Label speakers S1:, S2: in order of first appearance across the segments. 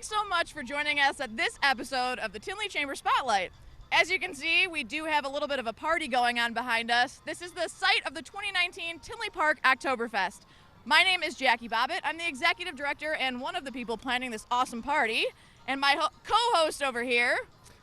S1: Thanks so much for joining us at this episode of the Tinley Chamber Spotlight. As you can see, we do have a little bit of a party going on behind us. This is the site of the 2019 Tinley Park Oktoberfest. My name is Jackie Bobbitt. I'm the executive director and one of the people planning this awesome party. And my co-host over here.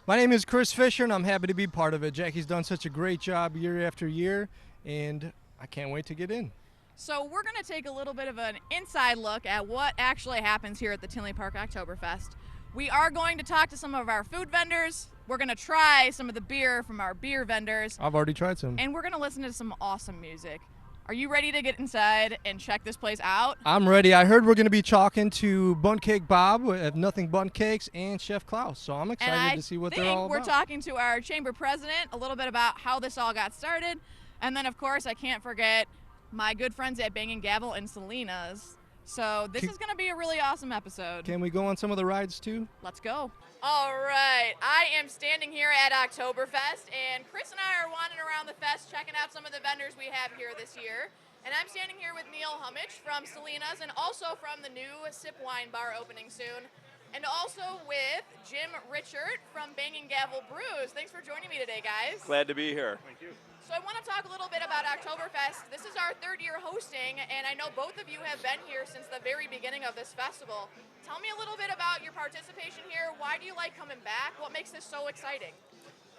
S2: My name is Chris Fisher, and I'm happy to be part of it. Jackie's done such a great job year after year, and I can't wait to get in.
S1: So we're going to take a little bit of an inside look at what actually happens here at the Tinley Park Oktoberfest. We are going to talk to some of our food vendors. We're going to try some of the beer from our beer vendors.
S2: I've already tried some.
S1: And we're going to listen to some awesome music. Are you ready to get inside and check this place out?
S2: I'm ready. I heard we're going to be talking to Bun Cake Bob at Nothing Bun Cakes and Chef Klaus, so I'm excited to see what they're all about.
S1: We're talking to our chamber president a little bit about how this all got started. And then, of course, I can't forget my good friends at Bang & Gavel and Selena's. So this is going to be a really awesome episode.
S2: Can we go on some of the rides too?
S1: Let's go. All right, I am standing here at Oktoberfest, and Chris and I are wandering around the fest checking out some of the vendors we have here this year. And I'm standing here with Neil Hummich from Selena's and also from the new Sip Wine Bar opening soon. And also with Jim Richard from Bang & Gavel Brews. Thanks for joining me today, guys.
S3: Glad to be here.
S4: Thank you.
S1: So I want to talk a little bit about Oktoberfest. This is our third year hosting, and I know both of you have been here since the very beginning of this festival. Tell me a little bit about your participation here. Why do you like coming back? What makes this so exciting?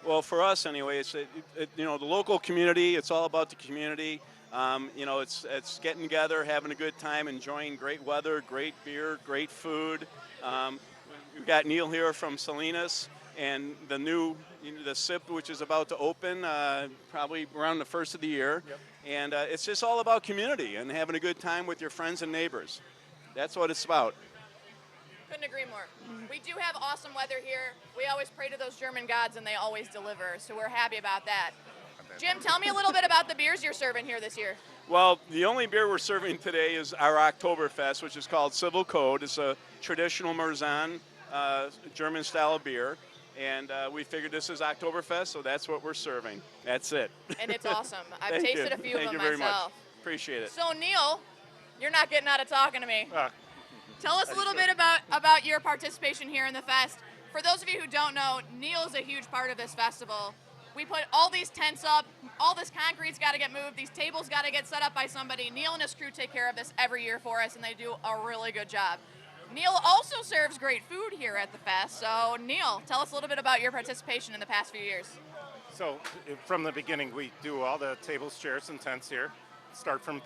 S3: Well, for us anyway, it's the local community. It's all about the community. It's getting together, having a good time, enjoying great weather, great beer, great food. We've got Neil here from Selena's, and the SIP, which is about to open probably around the first of the year.
S4: Yep.
S3: And it's just all about community and having a good time with your friends and neighbors. That's what it's about.
S1: Couldn't agree more. We do have awesome weather here. We always pray to those German gods, and they always deliver, so we're happy about that. Jim, tell me a little bit about the beers you're serving here this year.
S3: Well, the only beer we're serving today is our Oktoberfest, which is called Civil Code. It's a traditional Merzan, German-style beer. And we figured this is Oktoberfest, so that's what we're serving. That's it.
S1: And it's awesome. I've
S3: Thank
S1: tasted
S3: you.
S1: a few
S3: Thank
S1: of
S3: you
S1: them
S3: very
S1: myself.
S3: much. Appreciate it.
S1: So, Neil, you're not getting out of talking to me.
S4: Ah.
S1: Tell us a little bit about your participation here in the fest. For those of you who don't know, Neil is a huge part of this festival. We put all these tents up, all this concrete's got to get moved, these tables got to get set up by somebody. Neil and his crew take care of this every year for us, and they do a really good job. Neil also serves great food here at the fest. So, Neil, tell us a little bit about your participation in the past few years.
S4: So from the beginning, we do all the tables, chairs, and tents here. Start from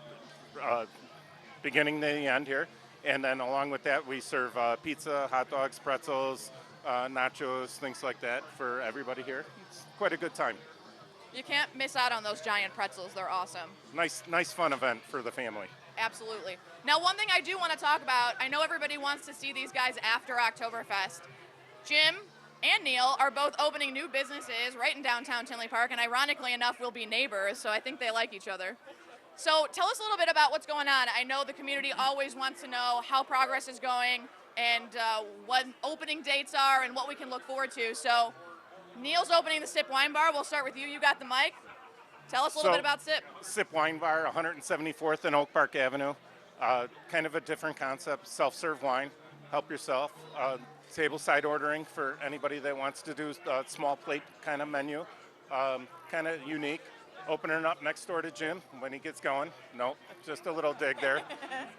S4: beginning to the end here. And then along with that, we serve pizza, hot dogs, pretzels, nachos, things like that for everybody here. It's quite a good time.
S1: You can't miss out on those giant pretzels. They're awesome.
S4: Nice fun event for the family.
S1: Absolutely. Now, one thing I do want to talk about, I know everybody wants to see these guys after Oktoberfest. Jim and Neil are both opening new businesses right in downtown Tinley Park, and ironically enough, we'll be neighbors, so I think they like each other. So tell us a little bit about what's going on. I know the community always wants to know how progress is going and what opening dates are and what we can look forward to. So Neil's opening the Sip Wine Bar. We'll start with you. You got the mic. Tell us a little bit about SIP.
S4: SIP Wine Bar, 174th and Oak Park Avenue. Kind of a different concept, self-serve wine, help yourself. Table-side ordering for anybody that wants to do a small plate kind of menu. Kind of unique. Opening up next door to Jim when he gets going. Nope, just a little dig there.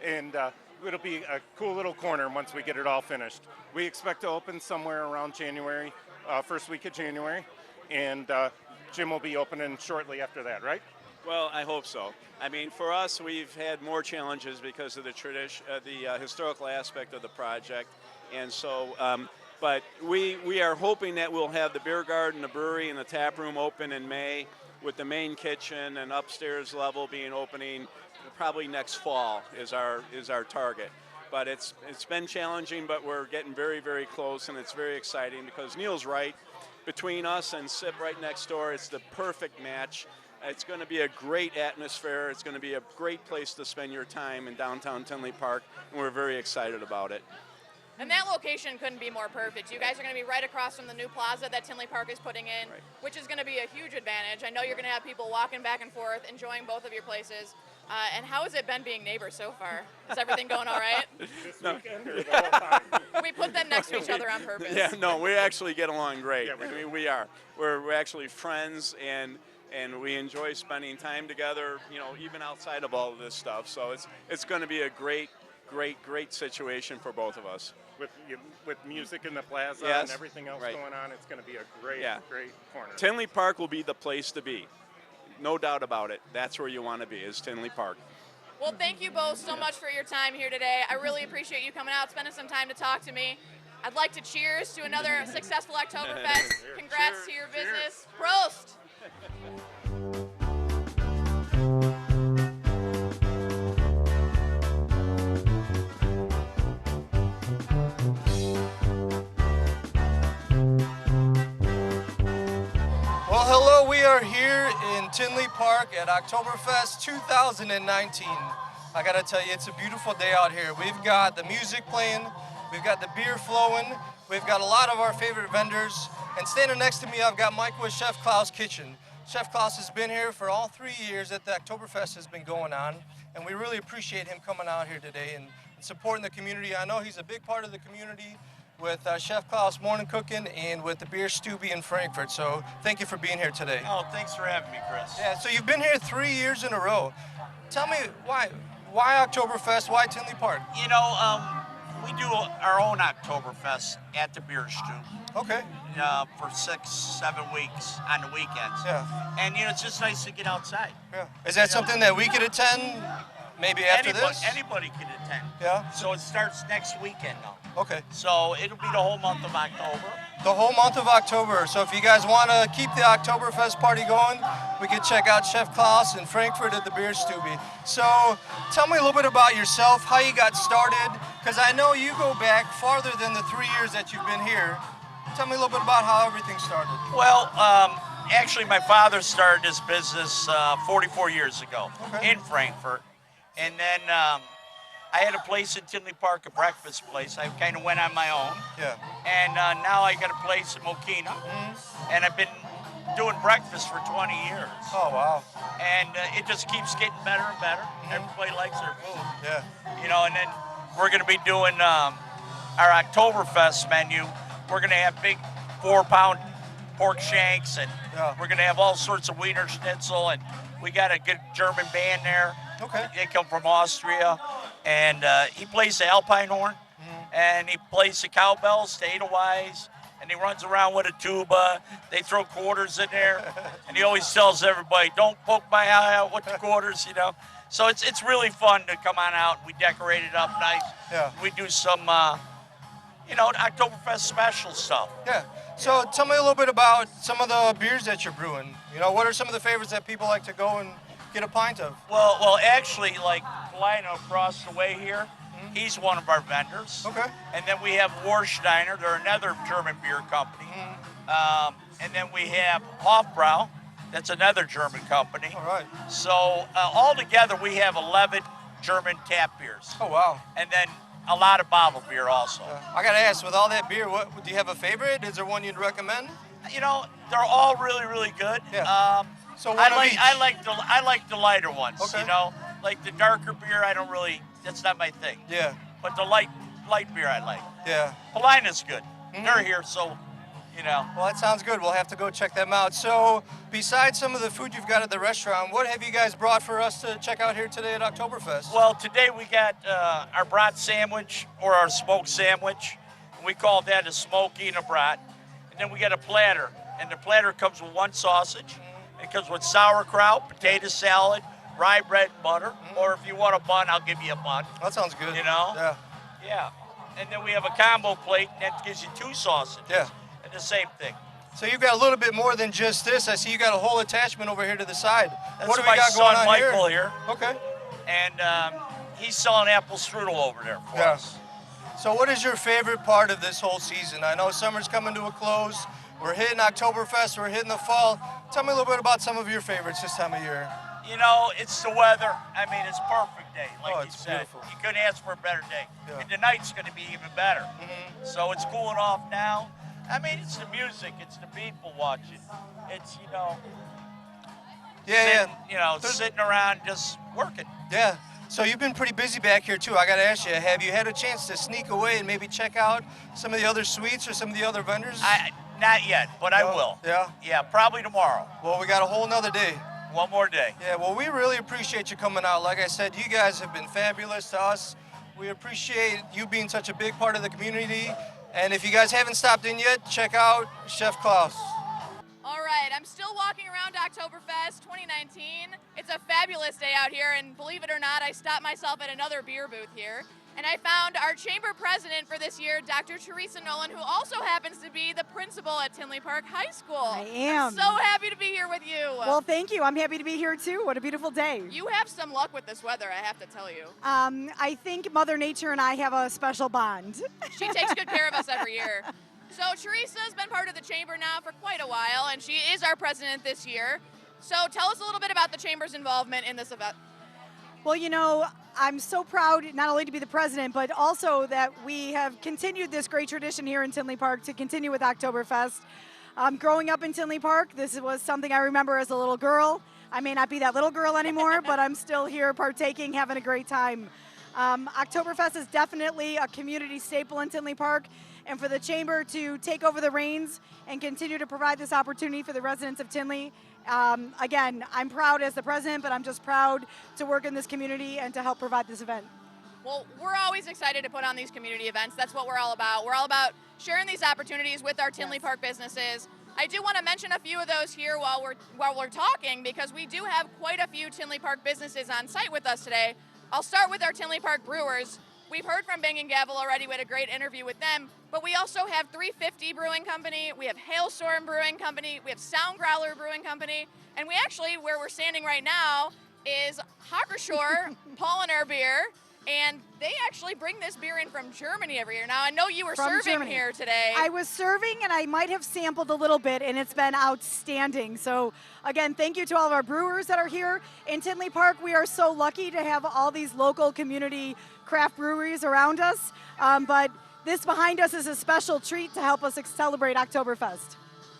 S4: And it'll be a cool little corner once we get it all finished. We expect to open somewhere around January, first week of January. And Jim will be opening shortly after that, right?
S3: Well, I hope so. I mean, for us, we've had more challenges because of the historical aspect of the project, and so. But we are hoping that we'll have the beer garden, the brewery, and the tap room open in May, with the main kitchen and upstairs level being opening probably next fall is our target. But it's been challenging, but we're getting very, very close, and it's very exciting because Neil's right. Between us and SIP right next door, it's the perfect match. It's going to be a great atmosphere. It's going to be a great place to spend your time in downtown Tinley Park, and we're very excited about it.
S1: And that location couldn't be more perfect. You guys are going to be right across from the new plaza that Tinley Park is putting in,
S3: Right.
S1: which is going to be a huge advantage. I know you're going to have people walking back and forth, enjoying both of your places. And how has it been being neighbors so far? Is everything going all right?
S4: This weekend or the whole time?
S1: We put them next to each other on purpose.
S3: Yeah, no, we actually get along great.
S4: Yeah, we do.
S3: We are. We're actually friends, and we enjoy spending time together. Even outside of all of this stuff. So it's going to be a great situation for both of us.
S4: With music in the plaza
S3: Yes,
S4: and everything else
S3: right.
S4: going on, it's going to be a great corner.
S3: Tinley Park will be the place to be. No doubt about it. That's where you want to be, is Tinley Park.
S1: Well, thank you both so much for your time here today. I really appreciate you coming out, spending some time to talk to me. I'd like to cheers to another successful Oktoberfest. Congrats to your business. Prost!
S2: Well, hello, we are here in Tinley Park at Oktoberfest 2019. I gotta tell you, it's a beautiful day out here. We've got the music playing, we've got the beer flowing, we've got a lot of our favorite vendors, and standing next to me, I've got Mike with Chef Klaus Kitchen. Chef Klaus has been here for all 3 years that the Oktoberfest has been going on, and we really appreciate him coming out here today and supporting the community. I know he's a big part of the community with Chef Klaus Morning Cooking and with the Beer Stubby in Frankfurt. So thank you for being here today.
S5: Oh, thanks for having me, Chris.
S2: Yeah, so you've been here 3 years in a row. Tell me why Oktoberfest, why Tinley Park?
S5: We do our own Oktoberfest at the Beer Stew
S2: Okay.
S5: for 6-7 weeks on the weekends.
S2: Yeah.
S5: And, it's just nice to get outside.
S2: Yeah. Is that something that we could attend maybe after this?
S5: Anybody can attend.
S2: Yeah.
S5: So it starts next weekend now.
S2: Okay.
S5: So it'll be the whole month of October.
S2: The whole month of October. So if you guys want to keep the Oktoberfest party going, we can check out Chef Klaus in Frankfurt at the Beer Stubby. So tell me a little bit about yourself, how you got started, because I know you go back farther than the 3 years that you've been here. Tell me a little bit about how everything started.
S5: Well, actually, my father started his business 44 years ago in Frankfurt. And then I had a place in Tinley Park, a breakfast place. I kind of went on my own.
S2: Yeah.
S5: And now I got a place in Mokina. And I've been doing breakfast for 20 years.
S2: Oh, wow.
S5: And it just keeps getting better and better. Everybody likes their food.
S2: Yeah.
S5: And then we're going to be doing our Oktoberfest menu. We're going to have big 4-pound pork shanks, and we're going to have all sorts of Wiener Schnitzel, and we got a good German band there.
S2: Okay.
S5: They come from Austria, and he plays the Alpine horn, and he plays the cowbells, the Edelweiss, and he runs around with a tuba. They throw quarters in there, and he always tells everybody, "Don't poke my eye out with the quarters," So it's really fun to come on out. We decorate it up nice.
S2: Yeah.
S5: We do some, Oktoberfest special stuff.
S2: Yeah. So tell me a little bit about some of the beers that you're brewing. What are some of the favorites that people like to go and get a pint of?
S5: Well, actually, like Lino across the way here, he's one of our vendors.
S2: Okay.
S5: And then we have Warsteiner, they're another German beer company. And then we have Hofbrau, that's another German company.
S2: All right.
S5: So altogether, we have 11 German tap beers.
S2: Oh, wow.
S5: And then a lot of bottled beer also.
S2: I got to ask, with all that beer, what do you have a favorite? Is there one you'd recommend?
S5: They're all really, really good.
S2: Yeah. So one
S5: I
S2: of
S5: like
S2: each.
S5: I like the lighter ones.
S2: Okay.
S5: Like the darker beer. I don't really. That's not my thing.
S2: Yeah.
S5: But the light beer I like.
S2: Yeah.
S5: Paulina's good. They're here, so
S2: Well, that sounds good. We'll have to go check them out. So, besides some of the food you've got at the restaurant, what have you guys brought for us to check out here today at Oktoberfest?
S5: Well, today we got our brat sandwich or our smoked sandwich. We call that a smoky and a brat. And then we got a platter, and the platter comes with one sausage. It comes with sauerkraut, potato salad, rye bread, and butter. Or if you want a bun, I'll give you a bun.
S2: That sounds good.
S5: Yeah.
S2: Yeah.
S5: Yeah. And then we have a combo plate, and that gives you 2 sausages.
S2: Yeah.
S5: And the same thing.
S2: So you've got a little bit more than just this. I see you got a whole attachment over here to the side.
S5: That's
S2: what do we
S5: my
S2: got
S5: son
S2: going on
S5: Michael here.
S2: Okay.
S5: And he's selling apple strudel over there for us.
S2: So what is your favorite part of this whole season? I know summer's coming to a close. We're hitting Oktoberfest. We're hitting the fall. Tell me a little bit about some of your favorites this time of year.
S5: It's the weather. I mean, it's perfect day, like you
S2: it's
S5: said.
S2: beautiful.
S5: You couldn't ask for a better day.
S2: Yeah.
S5: And the night's going to be even better. So it's cooling off now. I mean, it's the music. It's the people watching. It's,
S2: Yeah.
S5: sitting around just working.
S2: Yeah. So you've been pretty busy back here too. I got to ask you, have you had a chance to sneak away and maybe check out some of the other suites or some of the other vendors?
S5: Not yet, but I
S2: No?
S5: will.
S2: Yeah?
S5: Yeah, probably tomorrow.
S2: Well, we got a whole nother day.
S5: One more day.
S2: Yeah, well, we really appreciate you coming out. Like I said, you guys have been fabulous to us. We appreciate you being such a big part of the community. And if you guys haven't stopped in yet, check out Chef Klaus.
S1: All right, I'm still walking around Oktoberfest 2019. It's a fabulous day out here, and believe it or not, I stopped myself at another beer booth here, and I found our chamber president for this year, Dr. Teresa Nolan, who also happens to be the principal at Tinley Park High School.
S6: I am.
S1: I'm so happy to be here with you.
S6: Well, thank you. I'm happy to be here too. What a beautiful day.
S1: You have some luck with this weather, I have to tell you.
S6: I think Mother Nature and I have a special bond.
S1: She takes good care of us every year. So Teresa's been part of the chamber now for quite a while, and she is our president this year. So tell us a little bit about the chamber's involvement in this event.
S6: Well, you know, I'm so proud not only to be the president, but also that we have continued this great tradition here in Tinley Park to continue with Oktoberfest. Growing up in Tinley Park, this was something I remember as a little girl. I may not be that little girl anymore, but I'm still here partaking, having a great time. Oktoberfest is definitely a community staple in Tinley Park, and for the chamber to take over the reins and continue to provide this opportunity for the residents of Tinley, again, I'm proud as the president, but I'm just proud to work in this community and to help provide this event.
S1: Well, we're always excited to put on these community events. That's what we're all about. We're all about sharing these opportunities with our Tinley Park businesses. I do want to mention a few of those here while we're talking, because we do have quite a few Tinley Park businesses on site with us today. I'll start with our Tinley Park Brewers. We've heard from Bang & Gavel already. We had a great interview with them, but we also have 350 Brewing Company, we have Hailstorm Brewing Company, we have Sound Growler Brewing Company, and we actually, where we're standing right now, is Hockershore Paulaner Beer, and they actually bring this beer in from Germany every year. Now, I know you were serving here today.
S6: I was serving, and I might have sampled a little bit, and it's been outstanding. So, again, thank you to all of our brewers that are here. In Tinley Park, we are so lucky to have all these local community craft breweries around us, but this behind us is a special treat to help us celebrate Oktoberfest.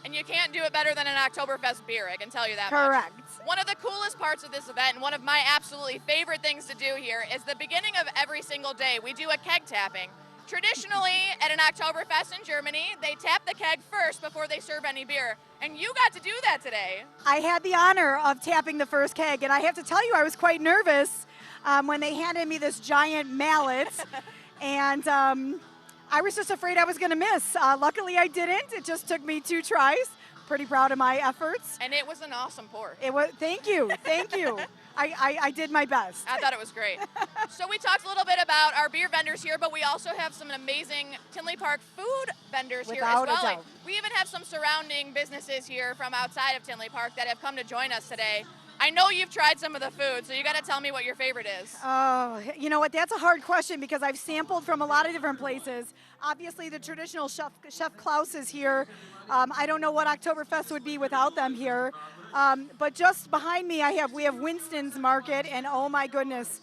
S1: And you can't do it better than an Oktoberfest beer, I can tell you that
S6: Correct.
S1: much. One of the coolest parts of this event, and one of my absolutely favorite things to do here, is the beginning of every single day, we do a keg tapping. Traditionally, at an Oktoberfest in Germany, they tap the keg first before they serve any beer. And you got to do that today.
S6: I had the honor of tapping the first keg, and I have to tell you, I was quite nervous when they handed me this giant mallet, and I was just afraid I was going to miss. Luckily, I didn't. It just took me 2 tries. Pretty proud of my efforts.
S1: And it was an awesome pour.
S6: It was. Thank you. Thank you. I did my best.
S1: I thought it was great. So we talked a little bit about our beer vendors here, but we also have some amazing Tinley Park food vendors here as
S6: Without a
S1: well.
S6: doubt.
S1: We even have some surrounding businesses here from outside of Tinley Park that have come to join us today. I know you've tried some of the food, so you got to tell me what your favorite is.
S6: Oh, you know what? That's a hard question because I've sampled from a lot of different places. Obviously, the traditional Chef Klaus is here. I don't know what Oktoberfest would be without them here. But just behind me, we have Winston's Market, and oh my goodness,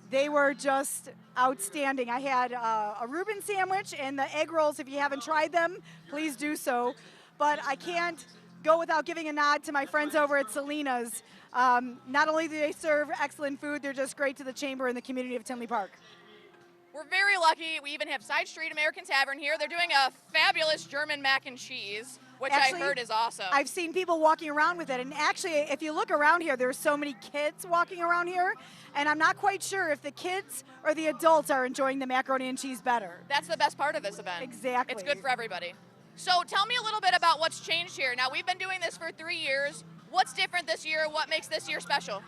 S6: they were just outstanding. I had a Reuben sandwich and the egg rolls. If you haven't tried them, please do so. But I can't go without giving a nod to my friends over at Selena's. Not only do they serve excellent food, they're just great to the chamber and the community of Tinley Park.
S1: We're very lucky. We even have Side Street American Tavern here. They're doing a fabulous German mac and cheese, which
S6: Actually,
S1: I heard is awesome.
S6: I've seen people walking around with it, and actually, if you look around here, there's so many kids walking around here, and I'm not quite sure if the kids or the adults are enjoying the macaroni and cheese better.
S1: That's the best part of this event.
S6: Exactly.
S1: It's good for everybody. So tell me a little bit about what's changed here. Now, we've been doing this for 3 years. What's different this year? What makes this year special?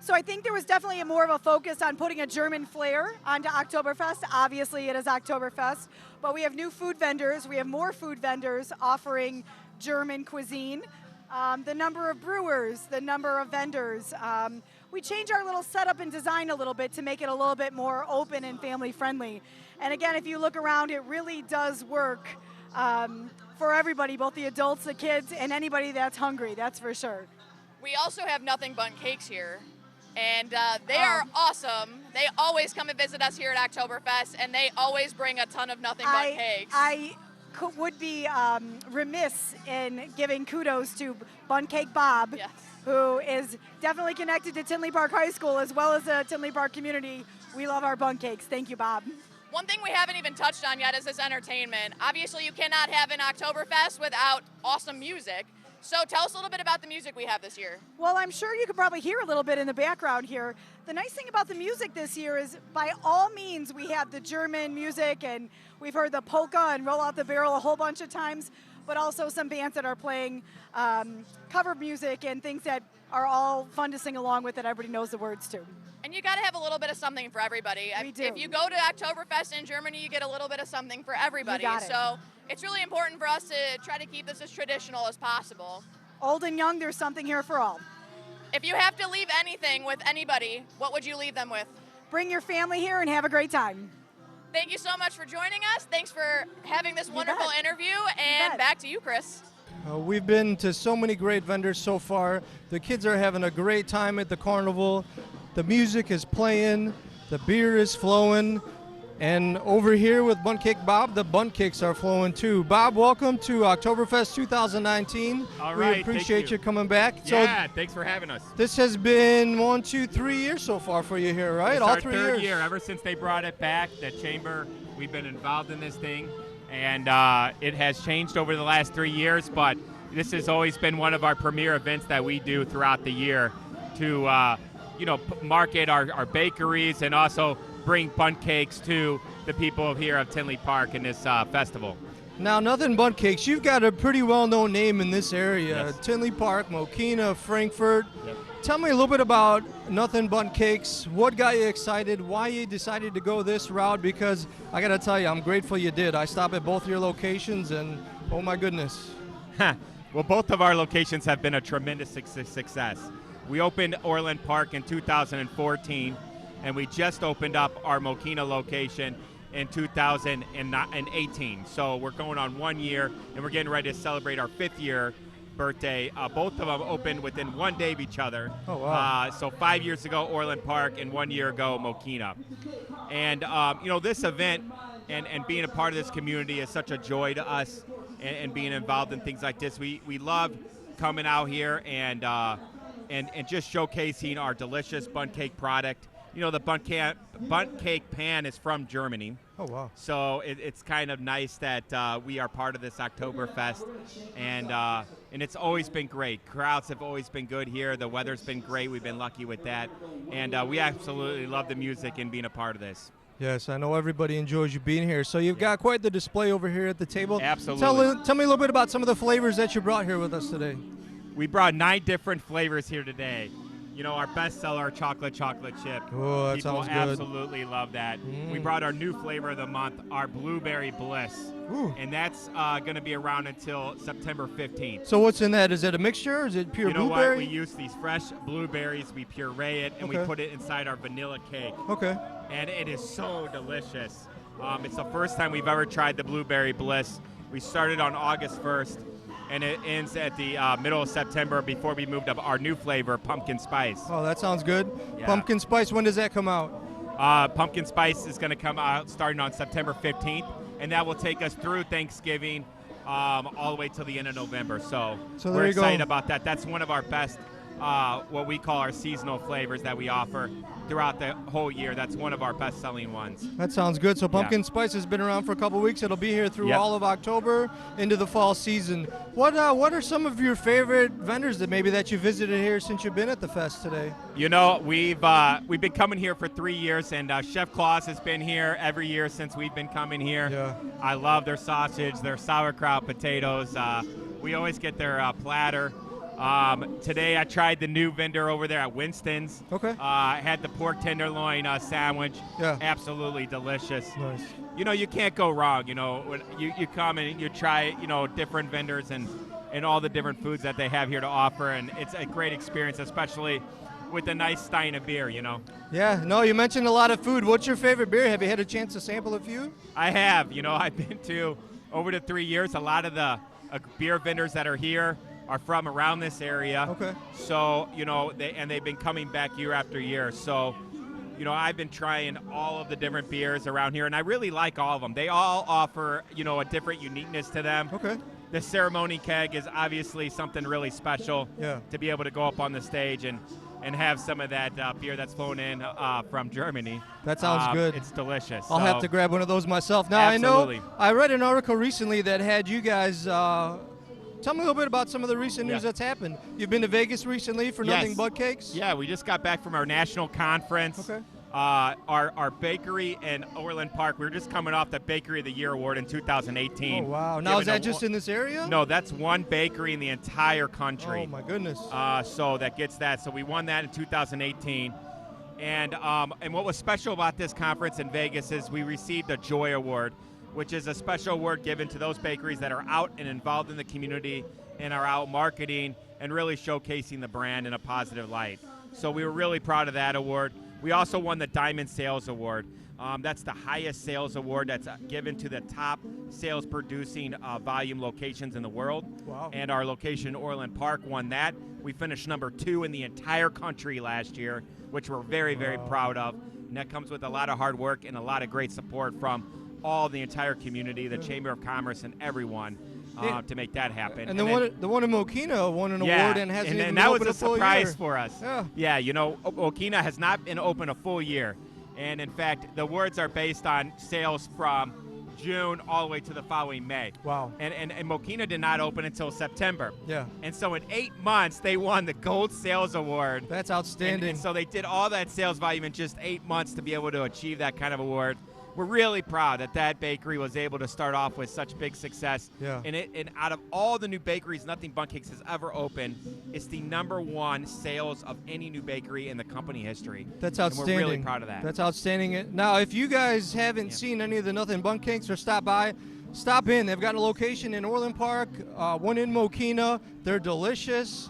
S6: So I think there was definitely more of a focus on putting a German flair onto Oktoberfest. Obviously, it is Oktoberfest, but we have new food vendors. We have more food vendors offering German cuisine. The number of brewers, the number of vendors. We changed our little setup and design a little bit to make it a little bit more open and family friendly. And again, if you look around, it really does work for everybody, both the adults, the kids, and anybody that's hungry, that's for sure.
S1: We also have Nothing Bundt Cakes here, and they are awesome. They always come and visit us here at Oktoberfest, and they always bring a ton of Nothing Bundt Cakes.
S6: I would be remiss in giving kudos to Bun Cake Bob,
S1: Yes.
S6: who is definitely connected to Tinley Park High School as well as the Tinley Park community. We love our bun cakes. Thank you, Bob.
S1: One thing we haven't even touched on yet is this entertainment. Obviously, you cannot have an Oktoberfest without awesome music. So tell us a little bit about the music we have this year.
S6: Well, I'm sure you can probably hear a little bit in the background here. The nice thing about the music this year is, by all means, we have the German music, and we've heard the polka and Roll Out the Barrel a whole bunch of times, but also some bands that are playing cover music and things that are all fun to sing along with that everybody knows the words to.
S1: And you got to have a little bit of something for everybody.
S6: We do.
S1: If you go to Oktoberfest in Germany, you get a little bit of something for everybody.
S6: You got it.
S1: So it's really important for us to try to keep this as traditional as possible.
S6: Old and young, there's something here for all.
S1: If you have to leave anything with anybody, what would you leave them with?
S6: Bring your family here and have a great time.
S1: Thank you so much for joining us. Thanks for having this
S6: You
S1: wonderful
S6: bet.
S1: interview.
S6: bet.
S1: And back to you, Chris.
S2: We've been to so many great vendors so far. The kids are having a great time at the carnival. The music is playing, the beer is flowing, and over here with Bun Cake Bob, the bun cakes are flowing too. Bob, welcome to Oktoberfest 2019.
S7: All
S2: We
S7: right,
S2: appreciate
S7: thank
S2: you coming back.
S7: Yeah, thanks for having us.
S2: This has been 1, 2, 3 years so far for you here, right?
S7: It's
S2: All
S7: our
S2: 3
S7: third
S2: years.
S7: year. Ever since they brought it back, the chamber, we've been involved in this thing, and it has changed over the last 3 years, but this has always been one of our premier events that we do throughout the year to market our bakeries and also bring bun cakes to the people here of Tinley Park in this festival.
S2: Now, Nothing Bun Cakes, you've got a pretty well-known name in this area.
S7: Yes.
S2: Tinley Park, Mokina, Frankfurt.
S7: Yep.
S2: Tell me a little bit about Nothing Bun Cakes. What got you excited? Why you decided to go this route? Because I got to tell you, I'm grateful you did. I stopped at both your locations, and oh my goodness.
S7: Well, both of our locations have been a tremendous success. We opened Orland Park in 2014, and we just opened up our Mokina location in 2018. So we're going on 1 year, and we're getting ready to celebrate our 5th year birthday. Both of them opened within 1 day of each other.
S2: Oh, wow.
S7: So 5 years ago, Orland Park, and 1 year ago, Mokina. And, this event and being a part of this community is such a joy to us, and being involved in things like this. We love coming out here and just showcasing our delicious bun cake product. The bun cake pan is from Germany.
S2: Oh, wow.
S7: So it's kind of nice that we are part of this Oktoberfest, and it's always been great. Crowds have always been good here. The weather's been great. We've been lucky with that, and we absolutely love the music and being a part of this.
S2: Yes, I know everybody enjoys you being here. So you've got quite the display over here at the table.
S7: Absolutely.
S2: Tell me a little bit about some of the flavors that you brought here with us today.
S7: We brought 9 different flavors here today. Our bestseller, chocolate chip.
S2: Oh, that
S7: People
S2: sounds good.
S7: absolutely love that. We brought our new flavor of the month, our Blueberry Bliss.
S2: Ooh.
S7: And that's going to be around until September 15th.
S2: So what's in that? Is it a mixture or is it pure
S7: You know
S2: blueberry?
S7: what? We use these fresh blueberries, we puree it, and we
S2: Okay.
S7: put it inside our vanilla cake.
S2: Okay.
S7: And it is so delicious. It's the first time we've ever tried the Blueberry Bliss. We started on August 1st, and it ends at the middle of September before we moved up our new flavor, pumpkin spice.
S2: Oh, that sounds good.
S7: Yeah.
S2: Pumpkin spice, when does that come out?
S7: Pumpkin spice is going to come out starting on September 15th, and that will take us through Thanksgiving all the way till the end of November. So
S2: there
S7: we're
S2: you go.
S7: excited about that. That's one of our best, what we call our seasonal flavors that we offer throughout the whole year. That's one of our best-selling ones.
S2: That sounds good. So pumpkin spice has been around for a couple weeks. It'll be here through
S7: Yep.
S2: all of October into the fall season. What are some of your favorite vendors that you visited here since you've been at the fest today?
S7: We've been coming here for 3 years, and Chef Claus has been here every year since we've been coming here.
S2: Yeah.
S7: I love their sausage, their sauerkraut potatoes. We always get their platter. Today I tried the new vendor over there at Winston's.
S2: Okay.
S7: I had the pork tenderloin sandwich.
S2: Yeah.
S7: Absolutely delicious.
S2: Nice.
S7: You can't go wrong. When you come and you try, different vendors and all the different foods that they have here to offer, and it's a great experience, especially with a nice stein of beer,
S2: Yeah. No, you mentioned a lot of food. What's your favorite beer? Have you had a chance to sample a few?
S7: I have. I've been to, over the 3 years, a lot of the beer vendors that are here are from around this area.
S2: Okay.
S7: So, they've been coming back year after year. So, You know, I've been trying all of the different beers around here, and I really like all of them. They all offer, you know, a different uniqueness to them.
S2: Okay.
S7: The ceremony keg is obviously something really special.
S2: Yeah.
S7: To be able to go up on the stage and have some of that beer that's flown in from Germany.
S2: That sounds good.
S7: It's delicious.
S2: I'll have
S7: So-
S2: to grab one of those myself. Now,
S7: Absolutely.
S2: I know I read an article recently that had you guys tell me a little bit about some of the recent news that's happened. You've been to Vegas recently for Nothing
S7: Yes.
S2: But Cakes?
S7: Yeah, we just got back from our national conference.
S2: Okay.
S7: Our bakery in Orland Park, we were just coming off the Bakery of the Year award in 2018.
S2: Oh, wow. Now, is that just in this area?
S7: No, that's one bakery in the entire country.
S2: Oh, my goodness.
S7: So that gets that. So we won that in 2018. And what was special about this conference in Vegas is we received a Joy Award, which is a special award given to those bakeries that are out and involved in the community and are out marketing and really showcasing the brand in a positive light. So we were really proud of that award. We also won the Diamond Sales Award. That's the highest sales award that's given to the top sales producing volume locations in the world.
S2: Wow.
S7: And our location, Orland Park, won that. We finished number 2 in the entire country last year, which we're very, very proud of. And that comes with a lot of hard work and a lot of great support from all the entire community, the Chamber of Commerce, and everyone to make that happen.
S2: And the one in Mokina won an award and hasn't even
S7: that
S2: been
S7: was
S2: open
S7: a
S2: a full
S7: surprise
S2: year.
S7: for us.
S2: Yeah.
S7: You know, Okina has not been open a full year. And in fact, the awards are based on sales from June all the way to the following May.
S2: Wow.
S7: And Mokina did not open until September.
S2: Yeah.
S7: And so in 8 months, they won the Gold Sales Award.
S2: That's outstanding.
S7: And so they did all that sales volume in just 8 months to be able to achieve that kind of award. We're really proud that bakery was able to start off with such big success.
S2: Yeah.
S7: And out of all the new bakeries Nothing But Cakes has ever opened, it's the #1 sales of any new bakery in the company history.
S2: That's
S7: And
S2: outstanding.
S7: we're really proud of that.
S2: That's outstanding. Now, if you guys haven't seen any of the Nothing But Cakes or stop by, stop in. They've got a location in Orland Park, one in Mokina. They're delicious.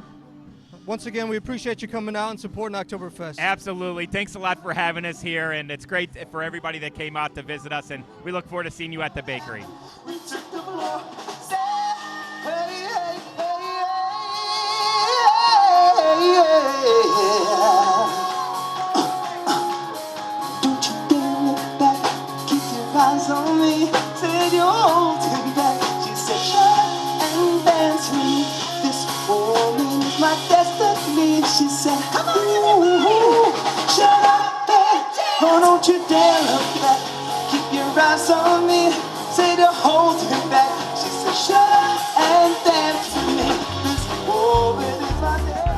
S2: Once again, we appreciate you coming out and supporting Oktoberfest.
S7: Absolutely. Thanks a lot for having us here, and it's great for everybody that came out to visit us, and we look forward to seeing you at the bakery.
S8: Don't you dare look back, keep your eyes on me. Said you're holding back. She said, shut and dance with me. This woman is my destiny. She said, come on, ooh, shut up, hey. Oh, don't you dare look back, keep your eyes on me. Said you're holding back. She said, shut up and dance with me. This woman is my destiny.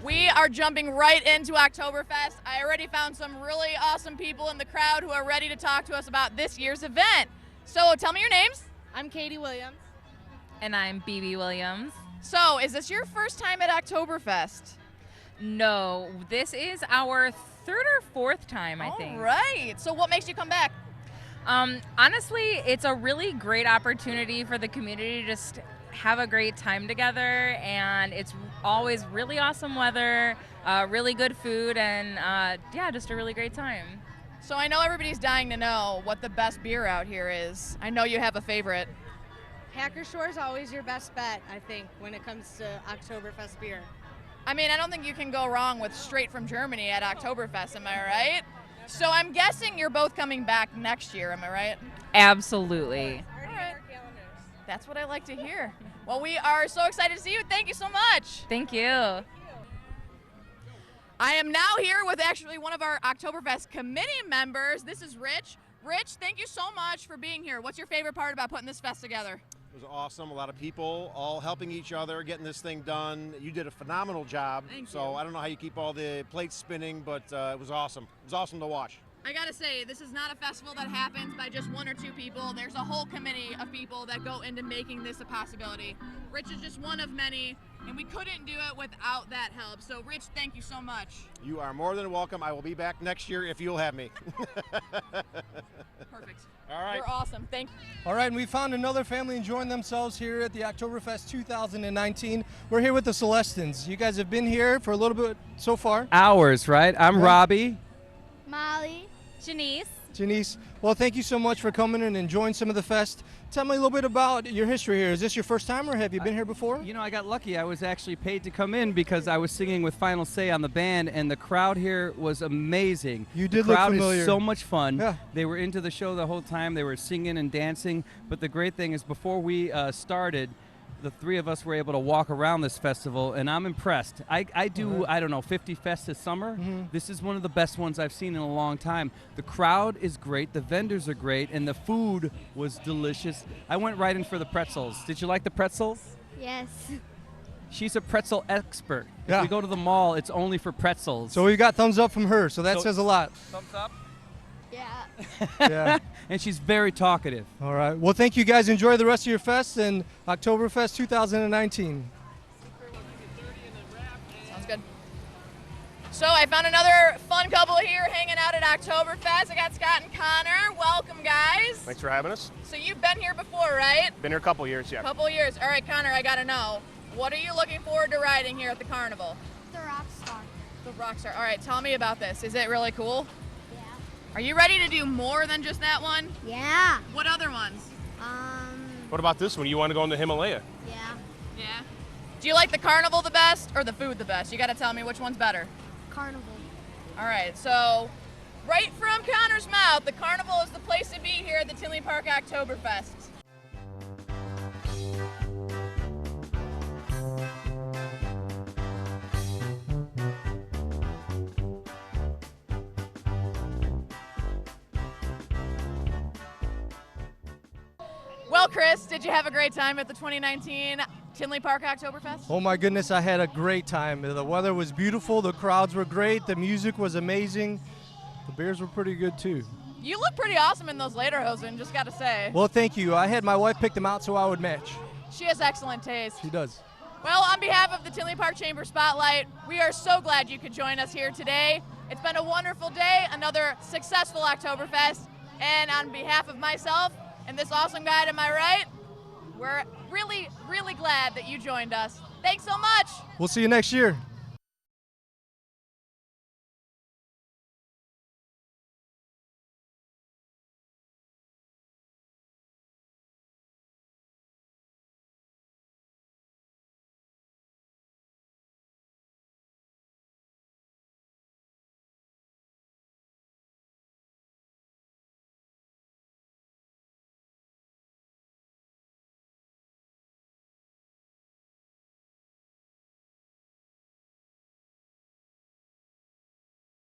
S1: We are jumping right into Oktoberfest. I already found some really awesome people in the crowd who are ready to talk to us about this year's event. So tell me your names.
S9: I'm Katie Williams.
S10: And I'm BB Williams.
S1: So is this your first time at Oktoberfest?
S10: No, this is our 3rd or 4th time, I think.
S1: All right. So what makes you come back?
S10: Honestly, it's a really great opportunity for the community to just have a great time together, and it's always really awesome weather, really good food, and yeah, just a really great time.
S1: So I know everybody's dying to know what the best beer out here is. I know you have a favorite.
S9: Hacker Shore is always your best bet, I think, when it comes to Oktoberfest beer.
S1: I mean, I don't think you can go wrong with straight from Germany at Oktoberfest, am I right? So I'm guessing you're both coming back next year, am I right?
S10: Absolutely.
S1: All right. That's what I like to hear. Well, we are so excited to see you. Thank you so much.
S10: Thank you.
S1: I am now here with actually one of our Oktoberfest committee members. This is Rich. Rich, thank you so much for being here. What's your favorite part about putting this fest together?
S11: It was awesome. A lot of people all helping each other, getting this thing done. You did a phenomenal job.
S1: Thank
S11: so
S1: you.
S11: I don't know how you keep all the plates spinning, but it was awesome. It was awesome to watch.
S1: I gotta say, this is not a festival that happens by just one or two people. There's a whole committee of people that go into making this a possibility. Rich is just one of many, and we couldn't do it without that help. So Rich, thank you so much.
S11: You are more than welcome. I will be back next year if you'll have me.
S1: Perfect.
S11: All right.
S1: You're awesome. Thank you.
S2: All right, and we found another family enjoying themselves here at the Oktoberfest 2019. We're here with the Celestins. You guys have been here for a little bit so far.
S12: Hours, right? I'm
S2: Yeah.
S12: Robbie.
S13: Molly.
S10: Janice.
S2: Janice, well, thank you so much for coming and enjoying some of the fest. Tell me a little bit about your history here. Is this your first time, or have you been here before?
S12: You know, I got lucky. I was actually paid to come in because I was singing with Final Say on the band, and the crowd here was amazing.
S2: You did
S12: the
S2: look
S12: crowd
S2: familiar.
S12: is so much fun.
S2: Yeah.
S12: They were into the show the whole time. They were singing and dancing. But the great thing is, before we started, the three of us were able to walk around this festival, and I'm impressed. I do, I don't know, 50 fests this summer. This is one of the best ones I've seen in a long time. The crowd is great, the vendors are great, and the food was delicious. I went right in for the pretzels. Did you like the pretzels?
S13: Yes.
S12: She's a pretzel expert.
S2: Yeah.
S12: If we go to the mall, it's only for pretzels.
S2: So we got thumbs up from her, so that
S12: So-
S2: says a lot.
S12: Thumbs up.
S13: Yeah.
S2: Yeah.
S12: And she's very talkative.
S2: All right. Well, thank you guys. Enjoy the rest of your fest and Oktoberfest 2019.
S1: Sounds good. So I found another fun couple here hanging out at Oktoberfest. I got Scott and Connor. Welcome, guys.
S14: Thanks for having us.
S1: So you've been here before, right?
S14: Been here a couple years, yeah.
S1: Couple years. All right, Connor, I gotta know. What are you looking forward to riding here at the carnival?
S13: The rock star.
S1: The Rockstar. All right, tell me about this. Is it really cool?
S13: Yeah.
S1: Are you ready to do more than just that one?
S13: Yeah.
S1: What other ones?
S14: What about this one? You want to go in the Himalaya?
S13: Yeah.
S1: Yeah. Do you like the carnival the best or the food the best? You gotta tell me which one's better.
S13: Carnival.
S1: All right, so right from Connor's mouth, the carnival is the place to be here at the Tinley Park Oktoberfest. Well, Chris, did you have a great time at the 2019 Tinley Park Oktoberfest?
S2: Oh my goodness, I had a great time. The weather was beautiful, the crowds were great, the music was amazing. The beers were pretty good too.
S1: You look pretty awesome in those lederhosen, just gotta say.
S2: Well, thank you. I had my wife pick them out so I would match.
S1: She has excellent taste.
S2: She does.
S1: Well, on behalf of the Tinley Park Chamber Spotlight, we are so glad you could join us here today. It's been a wonderful day, another successful Oktoberfest, and on behalf of myself and this awesome guy to my right, we're really, really glad that you joined us. Thanks so much.
S2: We'll see you next year.